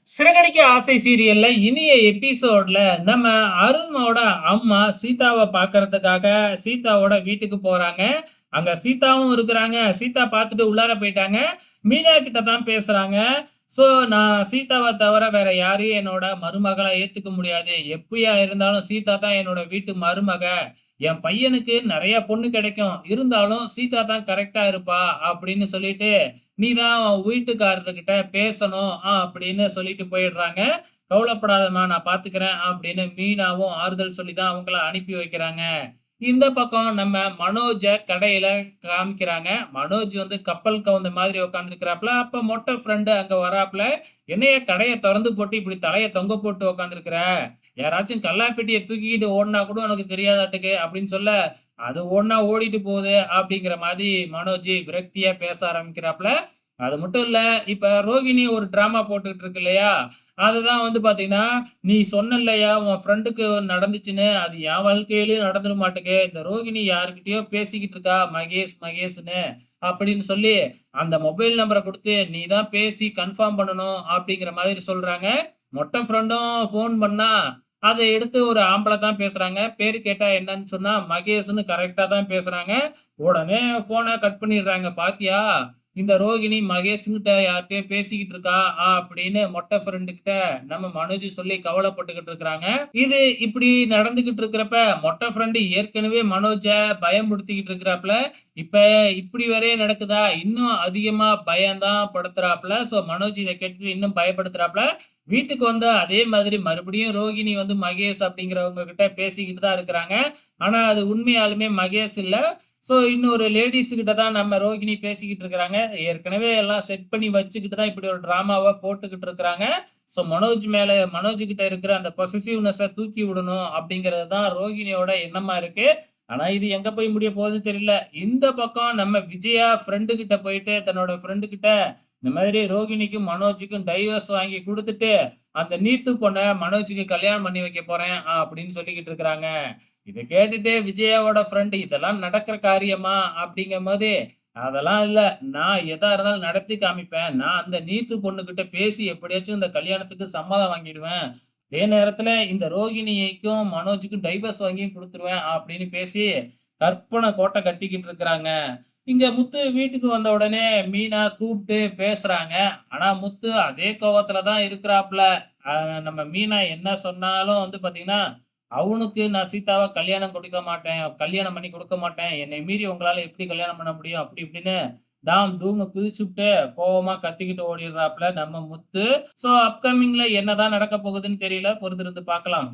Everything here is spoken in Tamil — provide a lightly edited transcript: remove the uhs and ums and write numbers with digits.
சிறகடிக்க ஆசை சீரியல்ல இனிய எபிசோட்ல நம்ம அருணோட அம்மா சீதாவ பார்க்கறதுக்காக சீதாவோட வீட்டுக்கு போறாங்க. அங்க சீதாவும் இருக்கிறாங்க. சீதா பார்த்துட்டு உள்ளார போயிட்டாங்க. மீனா கிட்ட தான் பேசுறாங்க. "ஸோ நான் சீதாவ தவிர வேற யாரையும் என்னோட மருமகளா ஏத்துக்க முடியாது. எப்படியா இருந்தாலும் சீதா தான் என்னோட வீட்டு மருமக. என் பையனுக்கு நெறைய பொண்ணு கிடைக்கும். இருந்தாலும் சீதா தான் கரெக்ட்டா இருப்பா" அப்படின்னு சொல்லிட்டு நீ தான் உன் வீட்டுக்காரர்கிட்ட பேசணும் அப்படின்னு சொல்லிட்டு போயிடுறாங்க. கவலைப்படாதம்மா நான் பார்த்துக்கிறேன் அப்படின்னு மீனாவும் ஆறுதல் சொல்லி தான் அவங்கள அனுப்பி வைக்கிறாங்க. இந்த பக்கம் நம்ம மனோஜ கடையில காமிக்கிறாங்க. மனோஜ் வந்து கப்பல் கவுந்த மாதிரி உட்கார்ந்திருக்கிறாப்ல. அப்ப மொட்டை ஃப்ரெண்ட் அங்க வராப்ல. "என்னய்யா கடைய தொறந்து போட்டு இப்படி தலைய தொங்க போட்டு உட்கார்ந்திருக்கிற? யாராச்சும் கல்லாப்பெட்டிய தூக்கிக்கிட்டு ஓடுனா கூட உனக்கு தெரியாதாட்டுக்கு" அப்படின்னு சொல்ல, "அது ஓடுனா ஓடிட்டு போகுது" அப்படிங்கிற மாதிரி மனோஜ் விரக்தியா பேச ஆரம்பிக்கிறாப்ல. அது மட்டும் இல்ல, இப்ப ரோகிணி ஒரு ட்ராமா போட்டுட்டு இருக்கு இல்லையா? அதுதான் வந்து பார்த்தீங்கன்னா, "நீ சொன்ன இல்லையா, உன் ஃப்ரெண்டுக்கு நடந்துச்சுன்னு, அது என் வாழ்க்கையிலயும் நடந்துற மாட்டுக்கு. இந்த ரோகிணி யார்கிட்டயோ பேசிக்கிட்டு இருக்கா, மகேஷ், மகேஷ்ன்னு" அப்படின்னு சொல்லி, அந்த மொபைல் நம்பர குடுத்து, "நீ தான் பேசி கன்ஃபார்ம் பண்ணணும்" அப்படிங்கிற மாதிரி சொல்றாங்க. மொட்ட ஃப்ரெண்டும் ஃபோன் பண்ணா, அத எடுத்து ஒரு ஆம்பள தான் பேசுறாங்க. பேரு கேட்டா என்னன்னு சொன்னா, மகேஷ்ன்னு கரெக்ட்டா தான் பேசுறாங்க. உடனே ஃபோன கட் பண்ணிடுறாங்க. "பாத்தியா? இந்த ரோகிணி மகேஷ்கிட்ட யார்ட்டயோ பேசிக்கிட்டு இருக்கா" அப்படின்னு மொட்டை ஃப்ரெண்டு கிட்ட நம்ம மனோஜ் சொல்லி கவலைப்பட்டுக்கிட்டு இருக்கிறாங்க. இது இப்படி நடந்துகிட்டு இருக்கிறப்ப, மொட்டை ஃப்ரெண்டு ஏற்கனவே மனோஜ பயமுறுத்திக்கிட்டு இருக்கிறாப்ல. இப்ப இப்படி வேறயே நடக்குதா? இன்னும் அதிகமா பயம் தான் படுத்துறாப்ல. மனோஜ் இத கேட்டுட்டு இன்னும் பயப்படுத்துறாப்ல. வீட்டுக்கு வந்தா அதே மாதிரி மறுபடியும் ரோகிணி வந்து மகேஷ் அப்படிங்கிறவங்க கிட்ட பேசிக்கிட்டு தான் இருக்கிறாங்க. ஆனா அது உண்மையாலுமே மகேஷ் இல்ல. இன்னொரு லேடீஸ் கிட்ட தான் நம்ம ரோகிணி பேசிக்கிட்டு இருக்கிறாங்க. ஏற்கனவே எல்லாம் செட் பண்ணி வச்சுக்கிட்டு தான் இப்படி ஒரு டிராமாவ போட்டுக்கிட்டு இருக்கிறாங்க. மனோஜ் கிட்ட இருக்கிற அந்த பொசெசிவ்னெஸ்ஸ தூக்கி விடணும் அப்படிங்கிறது தான் ரோகிணியோட எண்ணமா இருக்கு. ஆனா இது எங்க போய் முடிய போகுதுன்னு தெரியல. இந்த பக்கம் நம்ம விஜயா ஃப்ரெண்டு கிட்ட போயிட்டு தன்னோட ஃப்ரெண்டு கிட்ட இந்த மாதிரி ரோகிணிக்கும், மனோஜுக்கும் டைவர்ஸ் வாங்கி குடுத்துட்டு, அந்த நீத்து பொண்ண மனோஜுக்கு கல்யாணம் பண்ணி வைக்க போறேன் அப்படின்னு சொல்லிக்கிட்டு இருக்கிறாங்க. இத கேட்டுட்டு விஜயாவோட ஃப்ரெண்ட் இதெல்லாம் நடக்கிற காரியமா? அப்படிங்கும்போது, அதெல்லாம் இல்ல. நான் எதா இருந்தாலும் நடத்தி காமிப்பேன். நான் அந்த நீத்து பொண்ணுகிட்ட பேசி எப்படியாச்சும் இந்த கல்யாணத்துக்கு சம்மதம் வாங்கிடுவேன். அதே நேரத்துல இந்த ரோகிணிக்கும், மனோஜுக்கும் டைவர்ஸ் வாங்கியும் குடுத்துருவேன் அப்படின்னு பேசி, கற்பனை கோட்டை கட்டிக்கிட்டு இருக்கிறாங்க. இங்க முத்து வீட்டுக்கு வந்த உடனே மீனா கூப்ட்டு பேசுறாங்க. ஆனா முத்து அதே கோவத்துல தான் இருக்கிறாப்ல. அ நம்ம மீனா என்ன சொன்னாலும் வந்து பாத்தீங்கன்னா, அவனுக்கு நான் சீதாவ கல்யாணம் பண்ணி குடுக்க மாட்டேன். என்னை மீறி உங்களால எப்படி கல்யாணம் பண்ண முடியும்? அப்படி இப்படின்னு தாம் தூம்னு குதிச்சுப்புட்டு கோவமா கத்திக்கிட்டு ஓடிடுறாப்ல நம்ம முத்து. அப்கமிங்ல என்னதான் நடக்க போகுதுன்னு தெரியல. பொறுத்திருந்து பார்க்கலாம்.